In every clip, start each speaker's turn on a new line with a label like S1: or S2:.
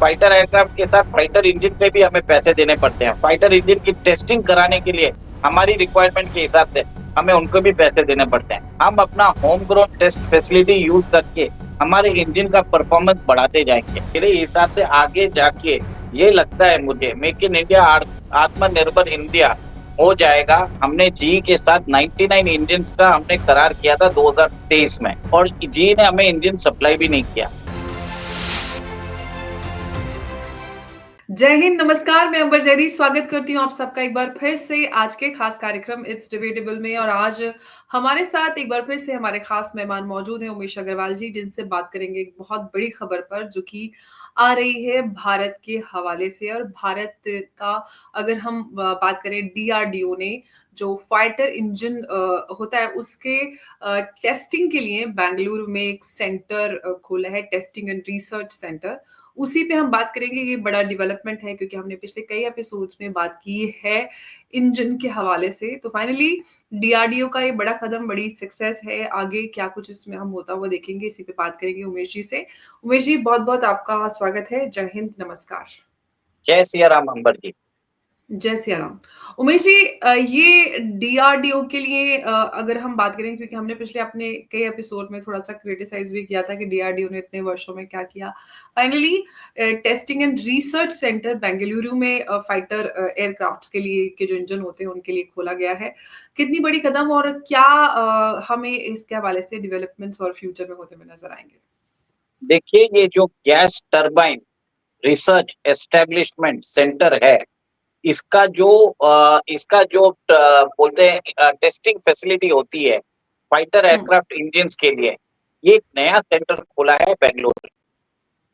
S1: Fighter aircraft के साथ fighter engine पे भी हमें पैसे देने पड़ते हैं। फाइटर इंजन की टेस्टिंग कराने के लिए हमारी रिक्वायरमेंट के हिसाब से हमें उनको भी पैसे देने पड़ते हैं। हम अपना home grown test facility use करके हमारे इंजन का परफॉर्मेंस बढ़ाते जाएंगे। मेरे हिसाब से आगे जाके ये लगता है मुझे, मेक इन इंडिया, आत्मनिर्भर इंडिया हो जाएगा। हमने जी के साथ 99 इंजन का हमने करार किया था 2023 में, और जी ने हमें इंजन सप्लाई भी नहीं किया।
S2: जय हिंद, नमस्कार। मैं अंबर जैदी स्वागत करती हूँ आप सबका एक बार फिर से आज के खास कार्यक्रम इट्स डिबेटेबल में। और आज हमारे साथ एक बार फिर से हमारे खास मेहमान मौजूद हैं, उमेश अग्रवाल जी, जिनसे बात करेंगे एक बहुत बड़ी खबर पर जो कि आ रही है भारत के हवाले से। और भारत का अगर हम बात करें, डीआरडीओ ने जो फाइटर इंजन होता है उसके टेस्टिंग के लिए बेंगलुरु में एक सेंटर खोला है, टेस्टिंग एंड रिसर्च सेंटर। उसी पे हम बात करेंगे। ये बड़ा डेवलपमेंट है क्योंकि हमने पिछले कई एपिसोड्स में बात की है इंजन के हवाले से। तो फाइनली डीआरडीओ का ये बड़ा कदम, बड़ी सक्सेस है। आगे क्या कुछ इसमें हम होता हुआ देखेंगे, इसी पे बात करेंगे उमेश जी से। उमेश जी, बहुत बहुत आपका स्वागत है। जय हिंद, नमस्कार।
S1: जय सिया राम अंबर जी।
S2: जय सिया राम। उमेश जी, ये डीआरडीओ के लिए अगर हम बात करें, क्योंकि हमने पिछले अपने कई एपिसोड में थोड़ा सा क्रिटिसाइज भी किया था कि डीआरडीओ ने इतने वर्षों में क्या किया। Finally testing and research centre Bengaluru में फाइटर एयरक्राफ्ट्स के लिए के जो इंजन होते हैं उनके लिए खोला गया है। कितनी बड़ी कदम, और क्या हमें इसके हवाले से डेवलपमेंट्स और फ्यूचर में होते हुए नजर आएंगे?
S1: देखिए, ये जो gas turbine research establishment centre है, बोलते हैं टेस्टिंग फैसिलिटी होती है फाइटर
S2: हम्म।
S1: एयरक्राफ्ट इंजन्स के लिए, ये एक नया सेंटर खोला है बेंगलुरु।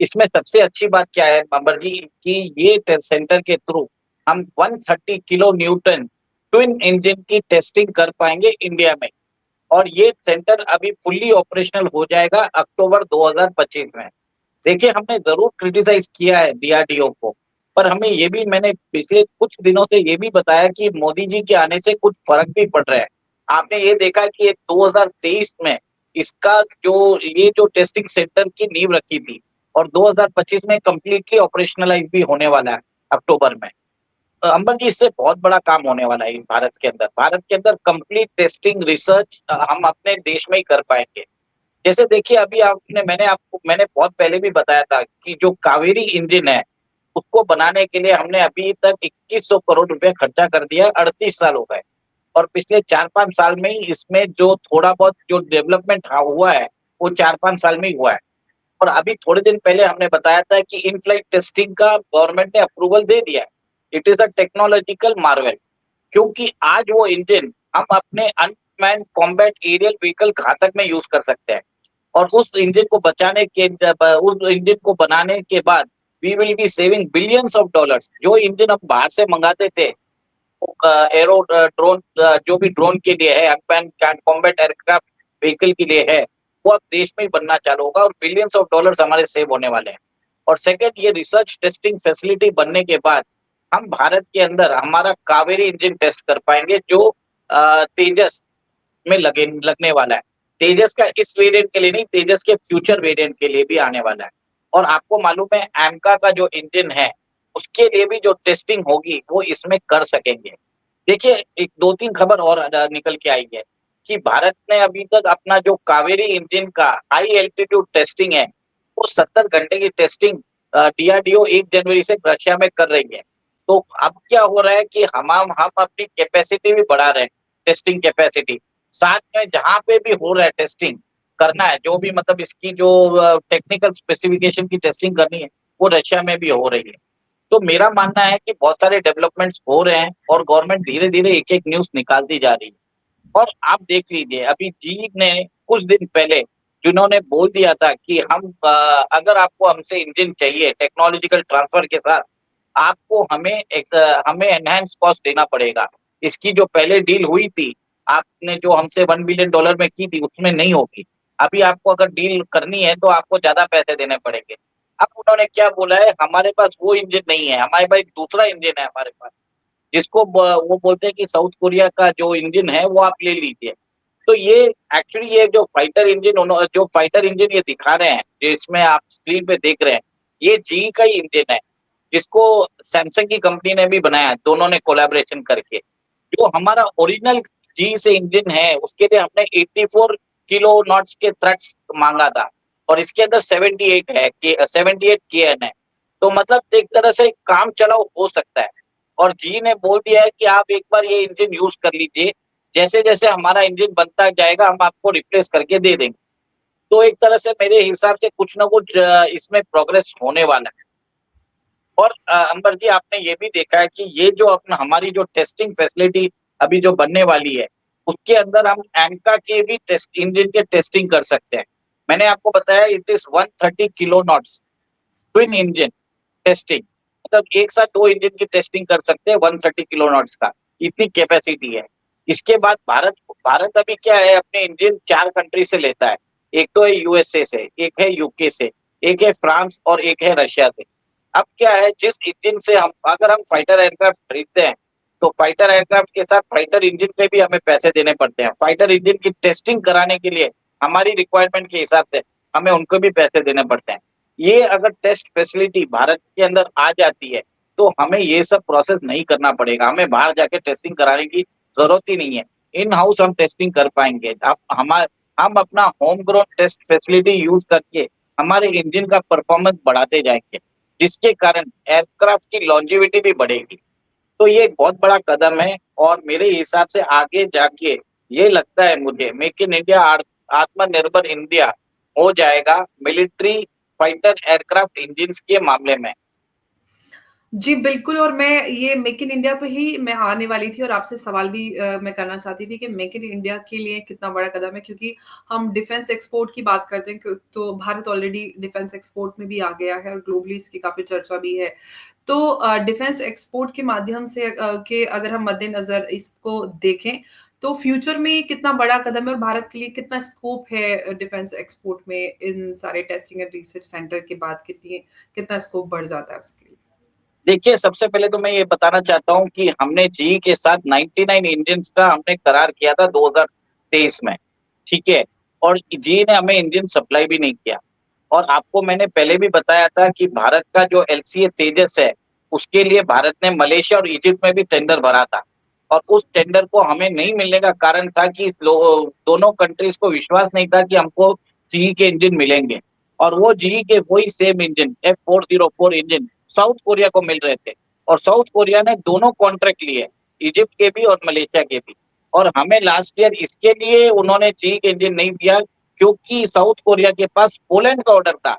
S1: इसमें सबसे अच्छी बात क्या है बाबर जी, कि ये सेंटर के थ्रू हम 130 किलो न्यूटन ट्विन इंजन की टेस्टिंग कर पाएंगे इंडिया में। और ये सेंटर अभी फुल्ली ऑपरेशनल हो जाएगा अक्टूबर 2025 में। देखिए, हमने जरूर क्रिटिसाइज किया है डीआरडीओ को, पर हमें ये भी, मैंने पिछले कुछ दिनों से ये भी बताया कि मोदी जी के आने से कुछ फर्क भी पड़ रहा है। आपने ये देखा कि ये 2023 में इसका जो टेस्टिंग सेंटर की नींव रखी थी, और 2025 में कंप्लीटली ऑपरेशनलाइज भी होने वाला है अक्टूबर में। अंबर जी, इससे बहुत बड़ा काम होने वाला है भारत के अंदर कंप्लीट टेस्टिंग रिसर्च हम अपने देश में ही कर पाएंगे। जैसे देखिए, अभी मैंने बहुत पहले भी बताया था कि जो कावेरी इंजन है उसको बनाने के लिए हमने अभी तक 2100 करोड़ रुपए खर्चा कर दिया है, 38 साल हो गए। और पिछले 4-5 साल में ही इसमें जो थोड़ा बहुत जो डेवलपमेंट हुआ है वो 4-5 साल में ही हुआ है। और अभी थोड़े दिन पहले हमने बताया था कि इन फ्लाइट टेस्टिंग का गवर्नमेंट ने अप्रूवल दे दिया है। It is a technological marvel, क्योंकि आज वो इंजन हम अपने अनमैन्ड कॉम्बैट एरियल व्हीकल घातक में यूज कर सकते हैं। और उस इंजन को बनाने के बाद we will be saving billions of dollars. जो इंजन हम बाहर से मंगाते थे, एरो ड्रोन, जो भी ड्रोन के लिए है, अनमैन्ड कॉम्बैट एयरक्राफ्ट व्हीकल के लिए है, वो अब देश में ही बनना चालू होगा और बिलियंस ऑफ डॉलर्स हमारे सेव होने वाले हैं। और सेकंड, ये रिसर्च टेस्टिंग फैसिलिटी बनने के बाद हम भारत के अंदर हमारा कावेरी इंजन टेस्ट कर पाएंगे, जो तेजस में लगने वाला है। तेजस का इस वेरिएंट के लिए नहीं, तेजस के फ्यूचर वेरिएंट के लिए भी आने वाला है। और आपको मालूम है, एमका का जो इंजन है उसके लिए भी जो टेस्टिंग होगी वो इसमें कर सकेंगे। देखिए, एक 2-3 खबर और निकल के आई है कि भारत ने अभी तक अपना जो कावेरी इंजन का हाई एल्टीट्यूड टेस्टिंग है, वो 70 घंटे की टेस्टिंग डीआरडीओ 1 जनवरी से रशिया में कर रही है। तो अब क्या हो रहा है कि हम अपनी कैपेसिटी भी बढ़ा रहे हैं, टेस्टिंग कैपेसिटी। साथ में जहां पे भी हो रहा है टेस्टिंग करना है, जो भी मतलब इसकी जो टेक्निकल स्पेसिफिकेशन की टेस्टिंग करनी है, वो रशिया में भी हो रही है। तो मेरा मानना है कि बहुत सारे डेवलपमेंट्स हो रहे हैं और गवर्नमेंट धीरे धीरे एक एक न्यूज निकालती जा रही है। और आप देख लीजिए, अभी जी ने कुछ दिन पहले जिन्होंने बोल दिया था कि अगर आपको हमसे इंजन चाहिए टेक्नोलॉजिकल ट्रांसफर के साथ, आपको हमें एनहांस कॉस्ट देना पड़ेगा। इसकी जो पहले डील हुई थी, आपने जो हमसे $1 बिलियन में की थी, उसमें नहीं होगी। अभी आपको अगर डील करनी है तो आपको ज्यादा पैसे देने पड़ेंगे। अब उन्होंने क्या बोला है, हमारे पास वो इंजन नहीं है, हमारे पास एक दूसरा इंजन है हमारे पास, वो बोलते हैं कि साउथ कोरिया का जो इंजन है वो आप ले लीजिए। तो ये एक्चुअली ये जो फाइटर इंजन ये दिखा रहे हैं, जो इसमें आप स्क्रीन पे देख रहे हैं, ये जीई का ही इंजन है, जिसको सैमसंग की कंपनी ने भी बनाया, दोनों ने कोलैबोरेशन करके। जो हमारा ओरिजिनल जी से इंजन है, उसके लिए हमने 84 किलो नॉट्स के थ्रट्स मांगा था, और इसके अंदर 78 है, 78 केएन है। तो मतलब एक तरह से काम चलाओ हो सकता है। और जी ने बोल दिया है कि आप एक बार ये इंजन यूज कर लीजिए, जैसे जैसे हमारा इंजन बनता जाएगा हम आपको रिप्लेस करके दे देंगे। तो एक तरह से मेरे हिसाब से कुछ ना कुछ इसमें प्रोग्रेस होने वाला है। और अंबर जी, आपने ये भी देखा है कि ये जो अपना हमारी जो टेस्टिंग फैसिलिटी अभी जो बनने वाली है, उसके अंदर हम एंका के भी टेस्ट इंजन के टेस्टिंग कर सकते हैं। मैंने आपको बताया it is 130 kilo knots twin
S2: हुँ।
S1: इंजन टेस्टिंग, मतलब एक साथ दो इंजन की टेस्टिंग कर सकते हैं 130 किलो नॉट्स का, इतनी कैपेसिटी है। इसके बाद भारत भारत अभी क्या है, अपने इंजन 4 कंट्री से लेता है। एक तो है यूएसए से, एक है यूके से, एक है फ्रांस और एक है रशिया से। अब क्या है, जिस इंजन से हम अगर हम फाइटर एयरक्राफ्ट खरीदते हैं, तो फाइटर एयरक्राफ्ट के साथ फाइटर इंजन पे भी हमें पैसे देने पड़ते हैं। फाइटर इंजन की टेस्टिंग कराने के लिए हमारी रिक्वायरमेंट के हिसाब से हमें उनको भी पैसे देने पड़ते हैं। ये अगर टेस्ट फैसिलिटी भारत के अंदर आ जाती है, तो हमें ये सब प्रोसेस नहीं करना पड़ेगा, हमें बाहर जाके टेस्टिंग कराने की जरूरत ही नहीं है। इन हाउस हम टेस्टिंग कर पाएंगे। अब हम अपना home grown test facility use करके हमारे इंजन का परफॉर्मेंस बढ़ाते जाएंगे, जिसके कारण एयरक्राफ्ट की लॉन्जेविटी भी बढ़ेगी। तो ये एक बहुत बड़ा कदम है, और मेरे हिसाब से आगे जाके ये लगता है मुझे, मेक इन इंडिया, आत्मनिर्भर इंडिया हो जाएगा मिलिट्री फाइटर एयरक्राफ्ट इंजन के मामले में।
S2: जी, बिल्कुल। और मैं ये मेक इन इंडिया पे ही मैं आने वाली थी और आपसे सवाल भी मैं करना चाहती थी कि मेक इन इंडिया के लिए कितना बड़ा कदम है, क्योंकि हम डिफेंस एक्सपोर्ट की बात करते हैं तो भारत ऑलरेडी डिफेंस एक्सपोर्ट में भी आ गया है और ग्लोबली इसकी काफ़ी चर्चा भी है। तो डिफेंस एक्सपोर्ट के माध्यम से के अगर हम मद्देनज़र इसको देखें, तो फ्यूचर में ये कितना बड़ा कदम है और भारत के लिए कितना स्कोप है डिफेंस एक्सपोर्ट में इन सारे टेस्टिंग एंड रिसर्च सेंटर के बाद कितना स्कोप बढ़ जाता है उसके लिए?
S1: देखिए, सबसे पहले तो मैं ये बताना चाहता हूँ कि हमने जीई के साथ 99 इंजन्स का हमने करार किया था 2023 में, ठीक है? और जीई ने हमें इंजन सप्लाई भी नहीं किया। और आपको मैंने पहले भी बताया था कि भारत का जो एलसीए तेजस है, उसके लिए भारत ने मलेशिया और इजिप्ट में भी टेंडर भरा था। और उस टेंडर को हमें नहीं मिलने का कारण था कि दोनों कंट्रीज को विश्वास नहीं था कि हमको जीई के इंजन मिलेंगे। और वो जीई के वही same engine F404 engine south Korea को मिल रहे थे, और साउथ कोरिया ने दोनों कॉन्ट्रैक्ट लिए, इजिप्ट के भी और मलेशिया के भी। और हमें लास्ट ईयर इसके लिए उन्होंने जीई के इंजन नहीं दिया, क्योंकि साउथ कोरिया के पास पोलैंड का ऑर्डर था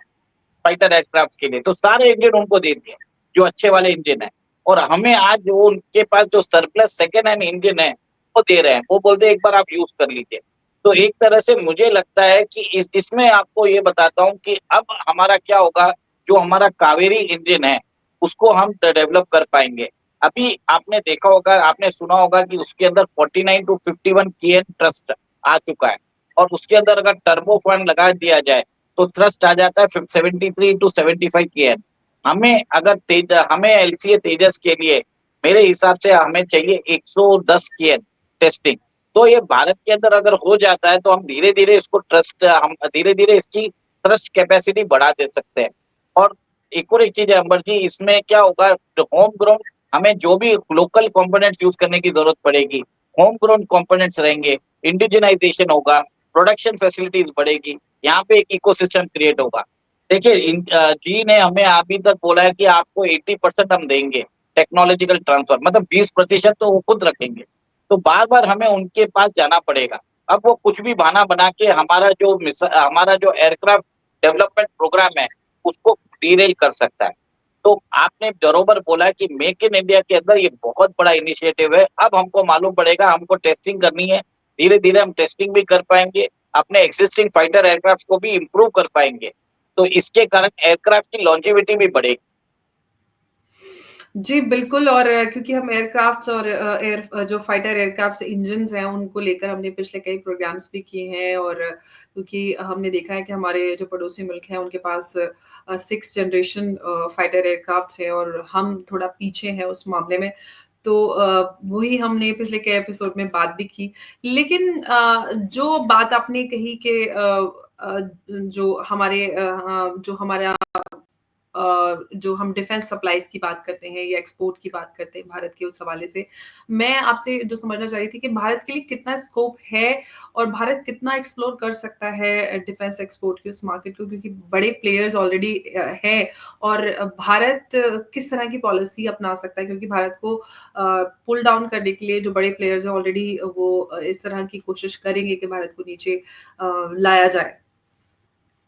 S1: फाइटर एयरक्राफ्ट के लिए, तो सारे इंजन उनको दे दिए जो अच्छे वाले इंजन है। और हमें आज वो उनके पास जो सरप्लस सेकेंड हैंड इंजन है वो दे रहे हैं, वो बोलते हैं एक बार आप यूज कर लीजिए। तो एक तरह से मुझे लगता है कि इसमें आपको ये बताता हूँ कि अब हमारा क्या होगा, जो हमारा कावेरी इंजन है उसको हम डेवलप कर पाएंगे। अभी आपने देखा होगा, आपने सुना होगा कि उसके अंदर 49 टू 51 केएन थ्रस्ट आ चुका है, और उसके अंदर अगर टर्बो फैन लगा दिया जाए तो थ्रस्ट आ जाता है 73 टू 75 केएन। हमें एलसीए तेजस के लिए मेरे हिसाब से हमें चाहिए 110 केएन टेस्टिंग। तो ये भारत के अंदर अगर हो जाता है तो हम धीरे धीरे इसकी थ्रस्ट कैपेसिटी बढ़ा दे सकते हैं। और एक चीज है अंबर जी, इसमें क्या होगा, होम ग्रोन हमें जो भी लोकल कंपोनेंट्स यूज करने की जरूरत पड़ेगी, होम ग्रोन कंपोनेंट्स रहेंगे, इंडिजिनाइजेशन होगा, प्रोडक्शन फैसिलिटीज बढ़ेगी, यहाँ पे एक इकोसिस्टम क्रिएट होगा। देखिए, जी ने हमें अभी तक बोला है कि आपको 80% हम देंगे टेक्नोलॉजिकल ट्रांसफर, मतलब 20% तो वो खुद रखेंगे। तो बार बार हमें उनके पास जाना पड़ेगा। अब वो कुछ भी बहाना बना के हमारा जो एयरक्राफ्ट डेवलपमेंट प्रोग्राम है उसको डीरेल कर सकता है। तो आपने बरोबर बोला कि मेक इन इंडिया के अंदर ये बहुत बड़ा इनिशिएटिव है। अब हमको मालूम पड़ेगा, हमको टेस्टिंग करनी है, धीरे धीरे हम टेस्टिंग भी कर पाएंगे, अपने एग्जिस्टिंग फाइटर एयरक्राफ्ट को भी इम्प्रूव कर पाएंगे। तो इसके कारण एयरक्राफ्ट की लॉन्जेविटी भी बढ़ेगी।
S2: जी, बिल्कुल। और क्योंकि हम एयरक्राफ्ट्स और जो फाइटर एयरक्राफ्ट्स इंजन्स हैं, उनको लेकर हमने पिछले कई प्रोग्राम्स भी किए हैं। और क्योंकि हमने देखा है कि हमारे जो पड़ोसी मुल्क हैं, उनके पास 6th जनरेशन फाइटर एयरक्राफ्ट्स हैं और हम थोड़ा पीछे हैं उस मामले में। तो वही हमने पिछले कई एपिसोड में बात भी की। लेकिन जो बात आपने कही कि जो हमारा जो हम डिफेंस सप्लाईज की बात करते हैं या एक्सपोर्ट की बात करते हैं भारत के उस हवाले से, मैं आपसे जो समझना चाह रही थी कि भारत के लिए कितना स्कोप है और भारत कितना एक्सप्लोर कर सकता है डिफेंस एक्सपोर्ट की उस मार्केट को, क्योंकि बड़े प्लेयर्स ऑलरेडी हैं और भारत किस तरह की पॉलिसी अपना सकता है, क्योंकि भारत को पुल डाउन करने के लिए जो बड़े प्लेयर्स हैं ऑलरेडी वो इस तरह की कोशिश करेंगे कि भारत को नीचे लाया जाए।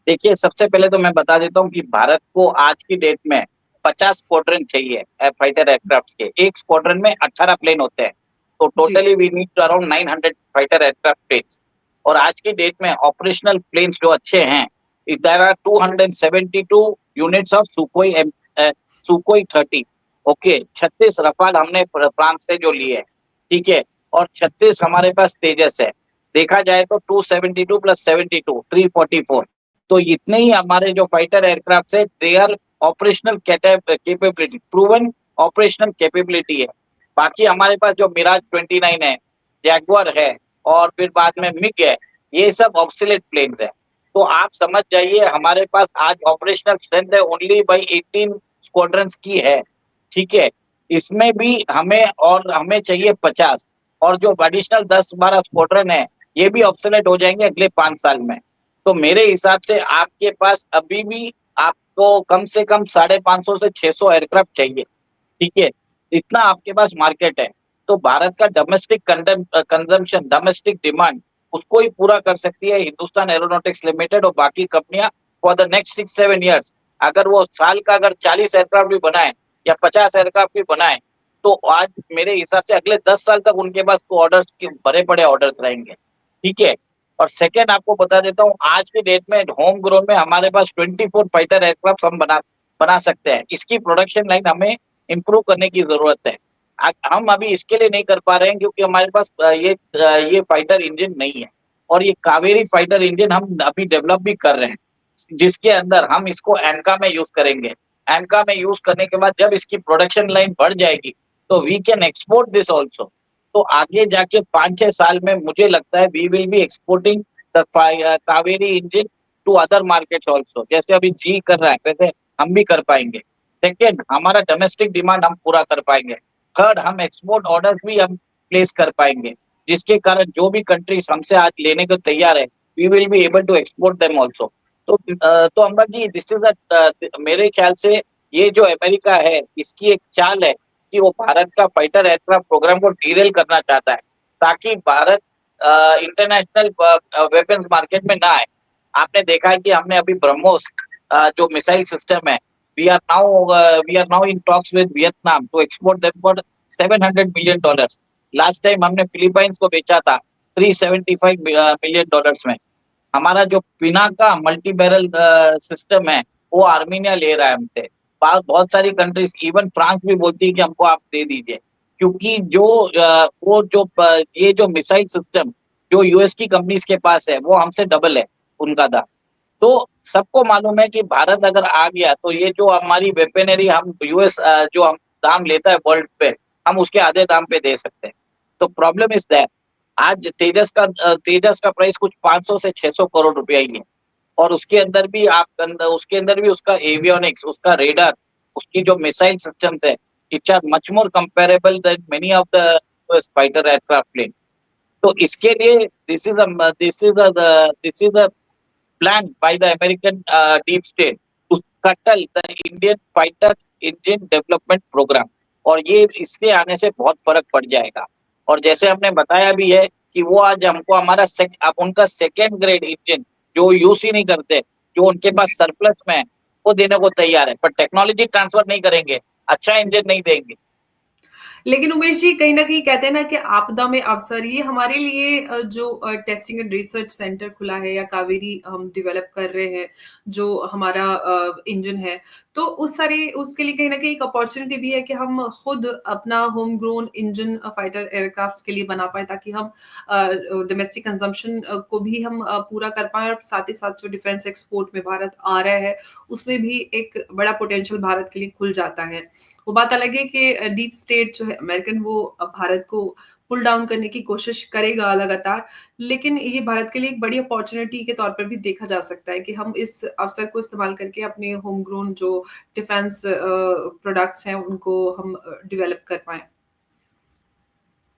S1: देखिए, सबसे पहले तो मैं बता देता हूँ कि भारत को आज की डेट में 50 स्क्वाड्रन चाहिए फाइटर एयरक्राफ्ट के। एक स्क्वाड्रन में 18 प्लेन होते हैं, तो
S2: जी,
S1: totally we need around 900 fighter aircraft planes. और आज की डेट में ऑपरेशनल प्लेन्स जो अच्छे हैं, there are 272 units of Sukhoi 30। Okay, 36 Rafale हमने फ्रांस से जो लिए हैं, ठीक है, और 36 हमारे पास तेजस है। देखा जाए तो 272 प्लस 72 344। तो इतने ही हमारे जो फाइटर एयरक्राफ्ट है, they are operational capability, proven operational capability है। बाकी हमारे पास जो मिराज 29 है, जैगुआर है, और फिर बाद में मिग है, ये सब ऑब्सोलेट प्लेन्स है। तो आप समझ जाइए हमारे पास आज ऑपरेशनल स्ट्रेंथ है ओनली बाई 18 स्क्वाड्रंस की है, ठीक है। इसमें भी हमें चाहिए 50, और जो एडिशनल 10-12 स्क्वाड्रन है, ये भी ऑब्सोलेट हो जाएंगे अगले 5 साल में। तो मेरे हिसाब से आपके पास अभी भी आपको कम से कम 550 से 600 एयरक्राफ्ट चाहिए, ठीक है। इतना आपके पास मार्केट है। तो भारत का डोमेस्टिक कंजम्पशन, डोमेस्टिक डिमांड, उसको ही पूरा कर सकती है हिंदुस्तान एरोनॉटिक्स लिमिटेड और बाकी कंपनियां फॉर द नेक्स्ट 6-7 ईयर्स। अगर वो साल का अगर 40 एयरक्राफ्ट भी बनाए या 50 एयरक्राफ्ट भी बनाए, तो आज मेरे हिसाब से अगले 10 साल तक उनके पास तो ऑर्डर्स के बड़े बड़े ऑर्डर्स रहेंगे, ठीक है। और सेकेंड आपको बता देता हूँ, आज के डेट में होम ग्रोन में हमारे पास 24 फाइटर एयरक्राफ्ट हम बना सकते हैं। इसकी प्रोडक्शन लाइन हमें इम्प्रूव करने की जरूरत है। हम अभी इसके लिए नहीं कर पा रहे हैं क्योंकि हमारे पास ये फाइटर इंजन नहीं है। और ये कावेरी फाइटर इंजन हम अभी डेवलप भी कर रहे हैं, जिसके अंदर हम इसको एनका में यूज करेंगे। एनका में यूज करने के बाद जब इसकी प्रोडक्शन लाइन बढ़ जाएगी, तो we can export this also. तो आगे जाके 5-6 साल में मुझे लगता है we will be exporting the Kaveri engine to other markets also. जैसे अभी जी कर रहा है, वैसे हम भी कर पाएंगे। सेकेंड, हमारा डोमेस्टिक डिमांड हम पूरा कर पाएंगे। थर्ड, हम एक्सपोर्ट ऑर्डर भी हम प्लेस कर पाएंगे, जिसके कारण जो भी कंट्रीज हमसे आज लेने को तैयार है, we will be able to export them also. तो अंबर जी, दिस इज मेरे ख्याल से ये जो अमेरिका है, इसकी एक चाल है कि वो भारत का फाइटर एयरक्राफ्ट प्रोग्राम को डीरेल करना चाहता है, ताकि भारत इंटरनेशनल वेपन्स मार्केट में ना आए। आपने देखा है कि हमने अभी ब्रह्मोस जो मिसाइल सिस्टम है, we are now in talks with Vietnam to export them for $700 million। Last time हमने फिलीपाइंस को बेचा था $375 million में। हमारा जो पिनाका मल्टी बैरल सिस्टम है, वो आर्मीनिया ले रहा है हमसे। बहुत सारी कंट्रीज, इवन फ्रांस भी बोलती है कि हमको आप दे दीजिए, क्योंकि ये जो मिसाइल सिस्टम जो यूएस की कंपनीज के पास है, वो हमसे डबल है उनका दाम। तो सबको मालूम है कि भारत अगर आ गया तो ये जो हमारी वेपनरी हम यूएस जो हम दाम लेता है वर्ल्ड पे, हम उसके आधे दाम पे दे सकते हैं। तो प्रॉब्लम इज दैट आज तेजस का प्राइस कुछ 500 से 600 करोड़ रुपया ही है। और उसके अंदर भी उसका एवियोनिक्स, उसका रेडार, उसकी जो मिसाइल सिस्टम्स है, it's are much more comparable than many of the fighter aircraft plane. तो इसके लिए this is a plan by the American deep state to curtail the Indian fighter engine development program. और ये इसके आने से बहुत फर्क पड़ जाएगा। और जैसे हमने बताया भी है कि वो आज हमको अब उनका सेकेंड ग्रेड इंजन जो यूज ही नहीं करते, जो उनके पास सरप्लस में है, वो देने को तैयार है, पर टेक्नोलॉजी ट्रांसफर नहीं करेंगे, अच्छा इंजन नहीं देंगे।
S2: लेकिन उमेश जी, कहीं न कहीं कहते हैं ना कि आपदा में अवसर, ये हमारे लिए जो टेस्टिंग एंड रिसर्च सेंटर खुला है या कावेरी हम डेवलप कर रहे हैं, जो हमारा इंजन है, तो उसके लिए कहीं न कहीं एक अपॉर्च्युनिटी भी है कि हम खुद अपना home grown engine fighter aircrafts के लिए बना पाएँ, ताकि हम डोमेस्टिक कंजम्पशन को भी हम पूरा कर पाएँ और साथ ही साथ जो डिफेंस एक्सपोर्ट में भारत आ रहा है, उसमें भी एक बड़ा पोटेंशियल भारत के लिए खुल जाता है। वो बात अलग है कि डीप स्टेट जो है अमेरिकन, वो भारत को पुल डाउन करने की कोशिश करेगा लगातार। लेकिन ये भारत के लिए एक बड़ी अपॉर्च्युनिटी के तौर पर भी देखा जा सकता है कि हम इस अवसर को इस्तेमाल करके अपने होम ग्रोन जो डिफेंस प्रोडक्ट्स हैं उनको हम डेवलप कर पाएँ।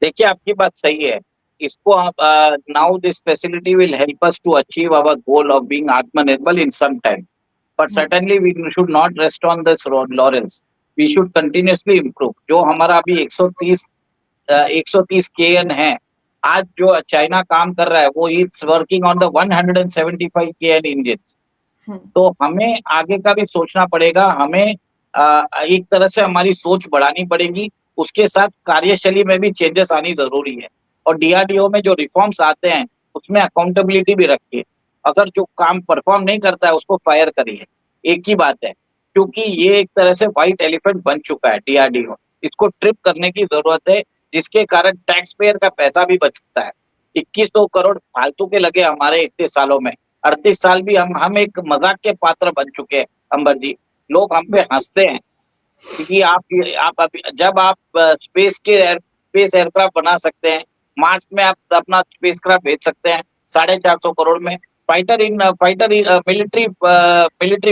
S1: देखिए, आपकी बात सही है। इसको आप now this facility will help us to achieve our goal of being Atmanirbhar in some time. But
S2: hmm,
S1: certainly we should not rest on this laurels. We should continuously improve. जो हमारा अभी 130 केएन है, आज जो चाइना काम कर रहा है वो is working on the 175 KN engine.
S2: Hmm.
S1: तो हमें आगे का भी सोचना पड़ेगा। हमें एक तरह से हमारी सोच बढ़ानी पड़ेगी। उसके साथ कार्यशैली में भी चेंजेस आनी ज़रूरी है। और डीआरडीओ में जो रिफॉर्म्स आते हैं, उसमें अकाउंटेबिलिटी भी रखिए। अगर जो काम परफॉर्म नहीं करता है, उसको फायर करिए। एक ही बात है, क्योंकि ये एक तरह से व्हाइट एलिफेंट बन चुका है डीआरडीओ। इसको ट्रिप करने की ज़रूरत है, जिसके कारण टैक्स पेयर का पैसा भी बचता है। 2100 करोड़ फालतू के लगे हमारे इतने सालों में। 38 साल भी हम एक मज़ाक के पात्र बन चुके हैं, अंबर जी। लोग हम पे हँसते हैं, क्योंकि आप अभी जब आप स्पेस एयरक्राफ्ट बना सकते हैं, मार्स में आप अपना स्पेसक्राफ्ट भेज सकते हैं 450 करोड़ में। मिलिट्री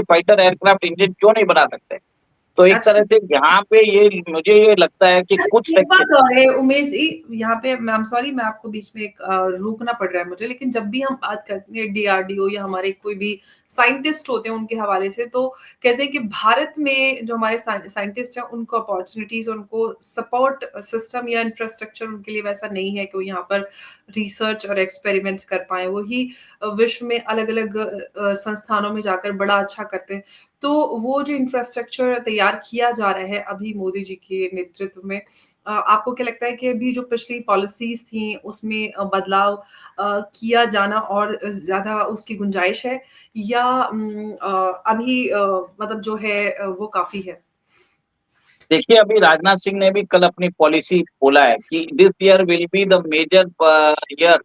S1: फाइटर एयरक्राफ्ट इंजन क्यों नहीं बना सकते? तो एक तरह से यहाँ पे मुझे ये लगता है कि कुछ
S2: अच्छा, एक
S1: सेक्टर।
S2: बात और है उमेश जी, यहाँ पे मैं आई एम सॉरी मैं आपको बीच में एक रोकना पड़ रहा है मुझे, लेकिन जब भी हम बात करते हैं डीआरडीओ या हमारे कोई भी साइंटिस्ट होते हैं उनके हवाले से, तो कहते हैं कि भारत में जो हमारे साइंटिस्ट हैं उनको अपॉर्चुनिटीज, उनको सपोर्ट सिस्टम या इंफ्रास्ट्रक्चर उनके लिए वैसा नहीं है कि वो यहाँ पर रिसर्च और एक्सपेरिमेंट्स कर पाए। वही विश्व में अलग अलग संस्थानों में जाकर बड़ा अच्छा करते हैं। तो वो जो इंफ्रास्ट्रक्चर तैयार किया जा रहा है अभी मोदी जी के नेतृत्व में, आपको क्या लगता है कि अभी जो पिछली पॉलिसीज़ थी उसमें बदलाव किया जाना और ज़्यादा उसकी गुंजाइश है या अभी मतलब जो है वो काफ़ी है?
S1: देखिए, अभी राजनाथ सिंह ने भी कल अपनी पॉलिसी बोला है कि this year will be the major year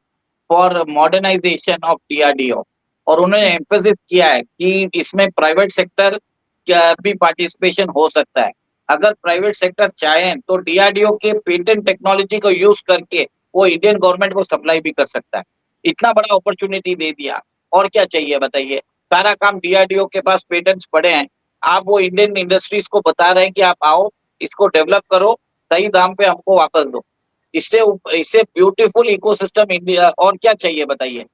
S1: for modernisation of DRDO. और उन्होंने
S2: हुँ,
S1: एम्फेसिस किया है कि इसमें प्राइवेट सेक्टर का भी पार्टिसिपेशन हो सकता है। अगर प्राइवेट सेक्टर चाहें तो डीआरडीओ के पेटेंट टेक्नोलॉजी को यूज करके वो इंडियन गवर्नमेंट को सप्लाई भी कर सकता है। इतना बड़ा अपॉर्चुनिटी दे दिया, और क्या चाहिए बताइए? सारा काम डीआरडीओ के पास पेटेंट्स पड़े हैं। आप वो इंडियन इंडस्ट्रीज को बता रहे हैं कि आप आओ, इसको डेवलप करो, सही दाम पे हमको वापस दो। इससे ब्यूटीफुल इकोसिस्टम इंडिया, और क्या चाहिए बताइए?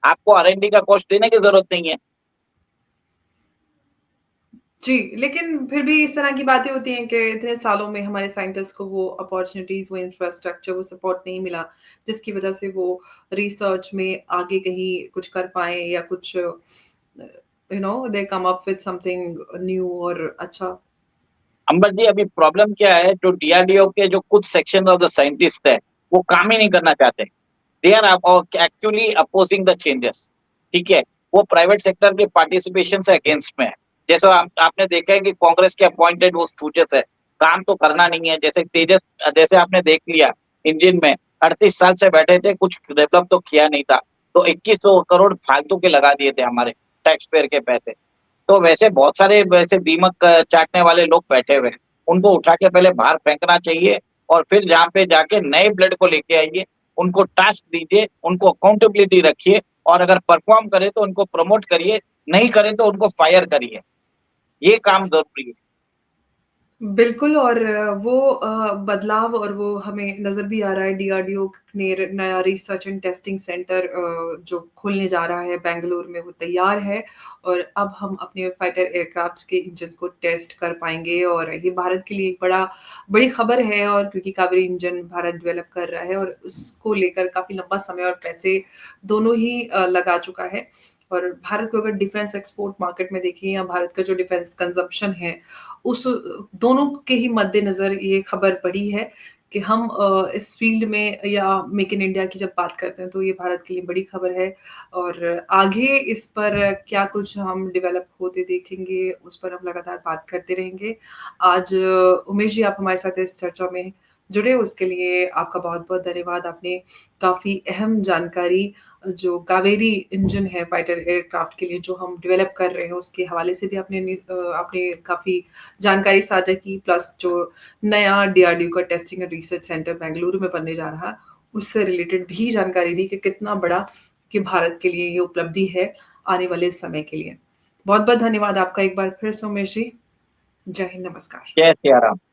S1: आपको आर&डी का कॉस्ट देने की जरूरत नहीं है।
S2: जी, लेकिन फिर भी इस तरह की बातें होती हैं कि इतने सालों में हमारे साइंटिस्ट को वो अपॉर्च्युनिटीज़, वो इंफ्रास्ट्रक्चर, वो सपोर्ट नहीं मिला, जिसकी वजह से वो रिसर्च में आगे कहीं कुछ कर पाएँ या कुछ they come up with something new और अच्छा।
S1: अंबर जी, अभी प्रॉब्लम क्या है, जो डीआरडीओ के जो कुछ सेक्शन ऑफ द साइंटिस्ट है, वो काम ही नहीं करना चाहते। They are actually opposing the changes. ठीक है, वो प्राइवेट सेक्टर के पार्टिसिपेशन से अगेंस्ट में है। जैसा आपने देखा है कि कांग्रेस के अपॉइंटेड वो स्टूडेंट्स है, काम तो करना नहीं है। जैसे तेजस, जैसे आपने देख लिया, इंजन में 38 साल से बैठे थे, कुछ डेवलप तो किया नहीं था। तो 2100 करोड़ फालतू के लगा दिए थे हमारे टैक्स पेयर के पैसे। तो वैसे बहुत सारे वैसे दीमक चाटने वाले लोग बैठे हुए हैं, उनको उठा के पहले बाहर फेंकना चाहिए। और फिर जहाँ पे जाके नए ब्लड को लेके आइए, उनको टास्क दीजिए, उनको अकाउंटेबिलिटी रखिए। और अगर परफॉर्म करे तो उनको प्रमोट करिए, नहीं करे तो उनको फायर करिए। ये काम जरूरी है।
S2: बिल्कुल और वो बदलाव और वो हमें नज़र भी आ रहा है डीआरडीओ ने नया रिसर्च एंड टेस्टिंग सेंटर जो खुलने जा रहा है बेंगलुरु में वो तैयार है और अब हम अपने फाइटर एयरक्राफ्ट्स के इंजन को टेस्ट कर पाएँगे और ये भारत के लिए एक बड़ी खबर है और क्योंकि कावेरी इंजन भारत डेवलप कर रहा है और उसको लेकर काफ़ी लंबा समय और पैसे दोनों ही लगा चुका है। और भारत को अगर डिफेंस एक्सपोर्ट मार्केट में देखें या भारत का जो डिफेंस कंज़म्पशन है उस दोनों के ही मद्देनज़र ये खबर पड़ी है कि हम इस फ़ील्ड में या मेक इन इंडिया की जब बात करते हैं, तो ये भारत के लिए बड़ी खबर है और आगे इस पर क्या कुछ हम डेवलप होते देखेंगे, उस पर हम लगातार बात करते रहेंगे। आज उमेश जी आप हमारे साथ इस चर्चा में जुड़े उसके लिए आपका बहुत-बहुत धन्यवाद। आपने काफ़ी अहम जानकारी जो कावेरी इंजन है फाइटर एयरक्राफ्ट के लिए जो हम डेवलप कर रहे हैं उसके हवाले से भी आपने काफ़ी जानकारी साझा की प्लस जो नया डीआरडीओ का testing and research centre Bengaluru में बनने जा रहा है, उससे रिलेटेड भी जानकारी दी कि कितना बड़ा कि भारत के लिए ये उपलब्धि है आने वाले समय के लिए। बहुत-बहुत धन्यवाद आपका एक बार फिर से उमेश जी। जय हिंद, नमस्कार।
S1: जय सिया राम।